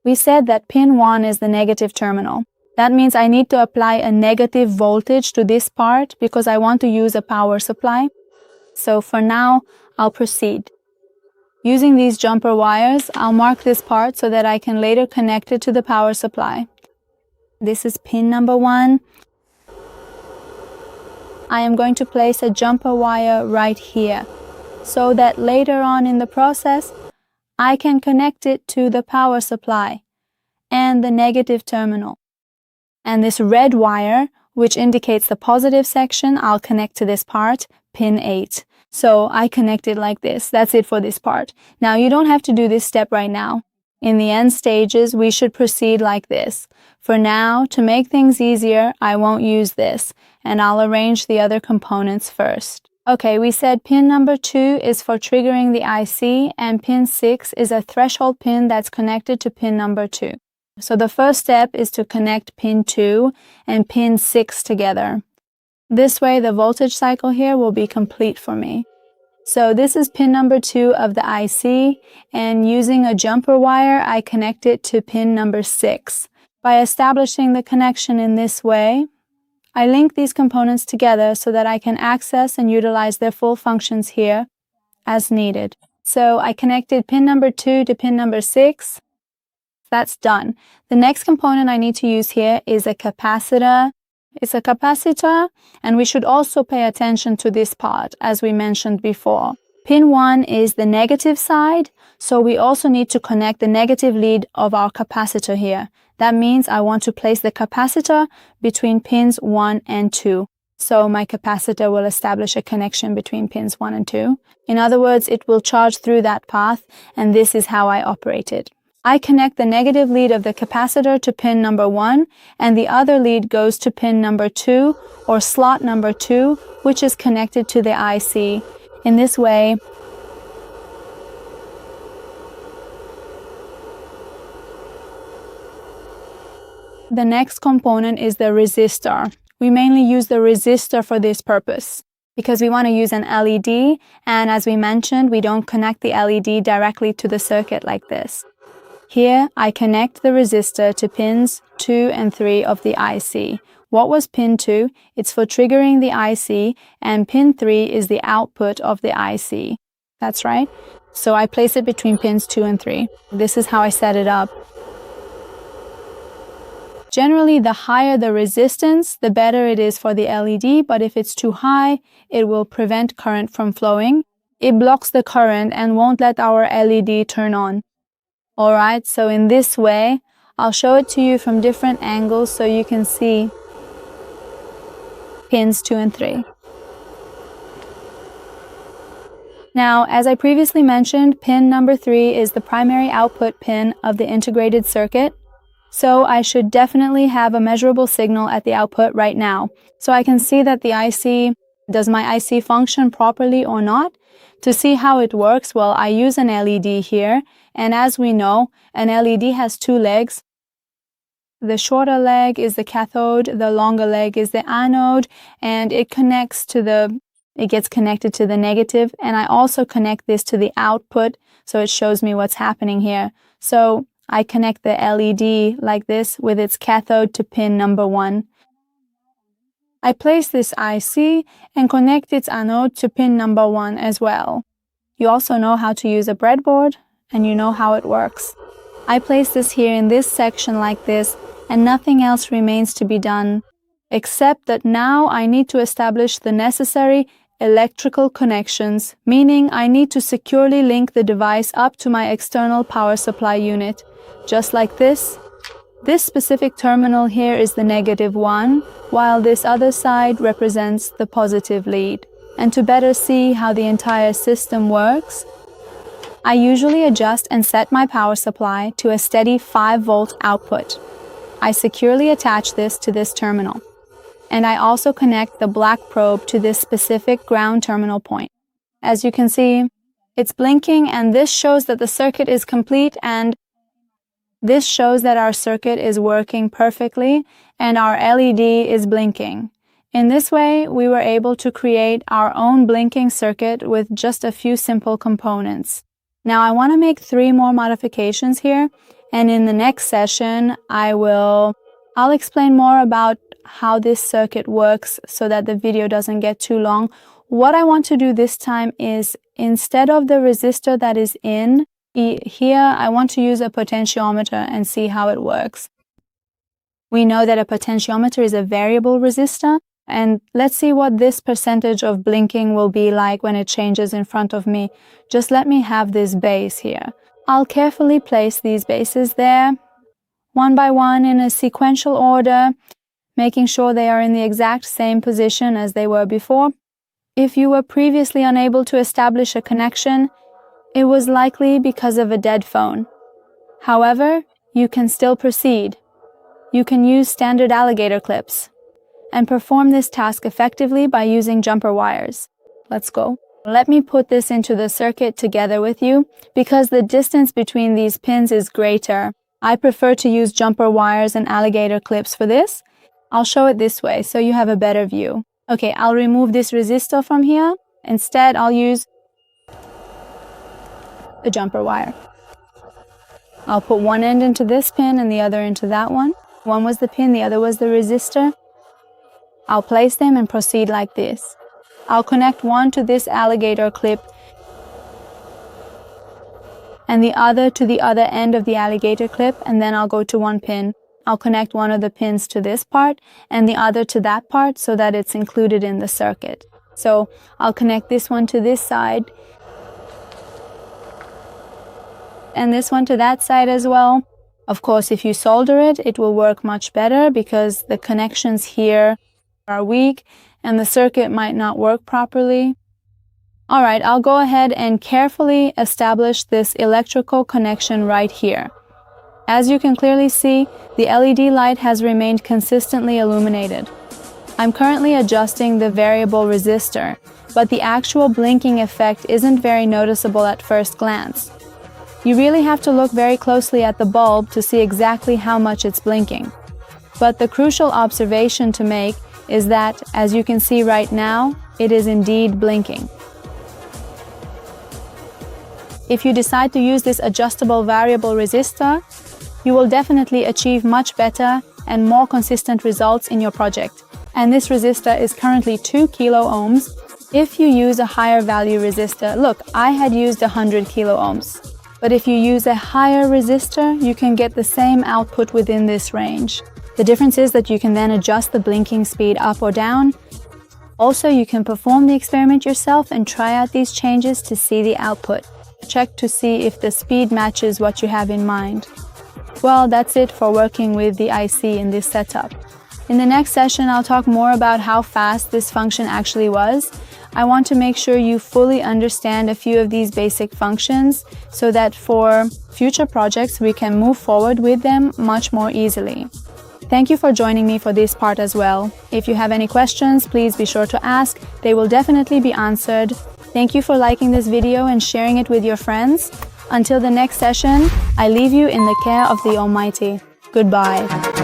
We said that pin 1 is the negative terminal. That means I need to apply a negative voltage to this part because I want to use a power supply. So for now, I'll proceed. Using these jumper wires, I'll mark this part so that I can later connect it to the power supply. This is pin number 1. I am going to place a jumper wire right here so that later on in the process, I can connect it to the power supply and the negative terminal. And this red wire, which indicates the positive section, I'll connect to this part, pin 8. So I connect it like this. That's it for this part. Now you don't have to do this step right now. In the end stages, we should proceed like this. For now, to make things easier, I won't use this, and I'll arrange the other components first. Okay, we said pin number 2 is for triggering the IC, and pin 6 is a threshold pin that's connected to pin number 2. So the first step is to connect pin 2 and pin 6 together. This way the voltage cycle here will be complete for me. So this is pin number 2 of the IC, and using a jumper wire, I connect it to pin number 6. By establishing the connection in this way, I link these components together so that I can access and utilize their full functions here as needed. So I connected pin number 2 to pin number 6. That's done. The next component I need to use here is a capacitor. It's a capacitor, and we should also pay attention to this part, as we mentioned before. Pin 1 is the negative side, so we also need to connect the negative lead of our capacitor here. That means I want to place the capacitor between pins 1 and 2. So my capacitor will establish a connection between pins 1 and 2. In other words, it will charge through that path, and this is how I operate it. I connect the negative lead of the capacitor to pin number 1, and the other lead goes to pin number 2, or slot number 2, which is connected to the IC. In this way, the next component is the resistor. We mainly use the resistor for this purpose because we want to use an LED, and as we mentioned, we don't connect the LED directly to the circuit like this. Here, I connect the resistor to pins 2 and 3 of the IC. What was pin 2? It's for triggering the IC, and pin 3 is the output of the IC. That's right. So I place it between pins 2 and 3. This is how I set it up. Generally, the higher the resistance, the better it is for the LED, but if it's too high, it will prevent current from flowing. It blocks the current and won't let our LED turn on. Alright, so in this way, I'll show it to you from different angles so you can see pins 2 and 3. Now, as I previously mentioned, pin number 3 is the primary output pin of the integrated circuit. So I should definitely have a measurable signal at the output right now. So I can see that the IC, does my IC function properly or not? To see how it works, well, I use an LED here. And as we know, an LED has 2 legs. The shorter leg is the cathode, the longer leg is the anode, and it gets connected to the negative. And I also connect this to the output, so it shows me what's happening here. So I connect the LED like this with its cathode to pin number 1. I place this IC and connect its anode to pin number 1 as well. You also know how to use a breadboard, and you know how it works. I place this here in this section like this, and nothing else remains to be done, except that now I need to establish the necessary electrical connections, meaning I need to securely link the device up to my external power supply unit, just like this. This specific terminal here is the -1, while this other side represents the positive lead. And to better see how the entire system works, I usually adjust and set my power supply to a steady 5-volt output. I securely attach this to this terminal. And I also connect the black probe to this specific ground terminal point. As you can see, it's blinking, and this shows that the circuit is complete, and this shows that our circuit is working perfectly and our LED is blinking. In this way, we were able to create our own blinking circuit with just a few simple components. Now I want to make 3 more modifications here, And in the next session, I'll explain more about how this circuit works so that the video doesn't get too long. What I want to do this time is, instead of the resistor that is in here, I want to use a potentiometer and see how it works. We know that a potentiometer is a variable resistor, and let's see what this percentage of blinking will be like when it changes in front of me. Just let me have this base here. I'll carefully place these bases there, one by one in a sequential order, making sure they are in the exact same position as they were before. If you were previously unable to establish a connection, it was likely because of a dead phone. However, you can still proceed. You can use standard alligator clips and perform this task effectively by using jumper wires. Let's go. Let me put this into the circuit together with you. Because the distance between these pins is greater, I prefer to use jumper wires and alligator clips for this. I'll show it this way so you have a better view. Okay, I'll remove this resistor from here. Instead, I'll use a jumper wire. I'll put one end into this pin and the other into that one. One was the pin, the other was the resistor. I'll place them and proceed like this. I'll connect one to this alligator clip and the other to the other end of the alligator clip, and then I'll go to one pin. I'll connect one of the pins to this part and the other to that part so that it's included in the circuit. So I'll connect this one to this side and this one to that side as well. Of course, if you solder it, it will work much better because the connections here are weak and the circuit might not work properly. Alright, I'll go ahead and carefully establish this electrical connection right here. As you can clearly see, the LED light has remained consistently illuminated. I'm currently adjusting the variable resistor, but the actual blinking effect isn't very noticeable at first glance. You really have to look very closely at the bulb to see exactly how much it's blinking. But the crucial observation to make is that, as you can see right now, it is indeed blinking. If you decide to use this adjustable variable resistor, you will definitely achieve much better and more consistent results in your project. And this resistor is currently 2 kilo ohms. If you use a higher value resistor, look, I had used 100 kilo ohms. But if you use a higher resistor, you can get the same output within this range. The difference is that you can then adjust the blinking speed up or down. Also, you can perform the experiment yourself and try out these changes to see the output. Check to see if the speed matches what you have in mind. Well, that's it for working with the IC in this setup. In the next session, I'll talk more about how fast this function actually was. I want to make sure you fully understand a few of these basic functions so that for future projects we can move forward with them much more easily. Thank you for joining me for this part as well. If you have any questions, please be sure to ask. They will definitely be answered. Thank you for liking this video and sharing it with your friends. Until the next session, I leave you in the care of the Almighty. Goodbye.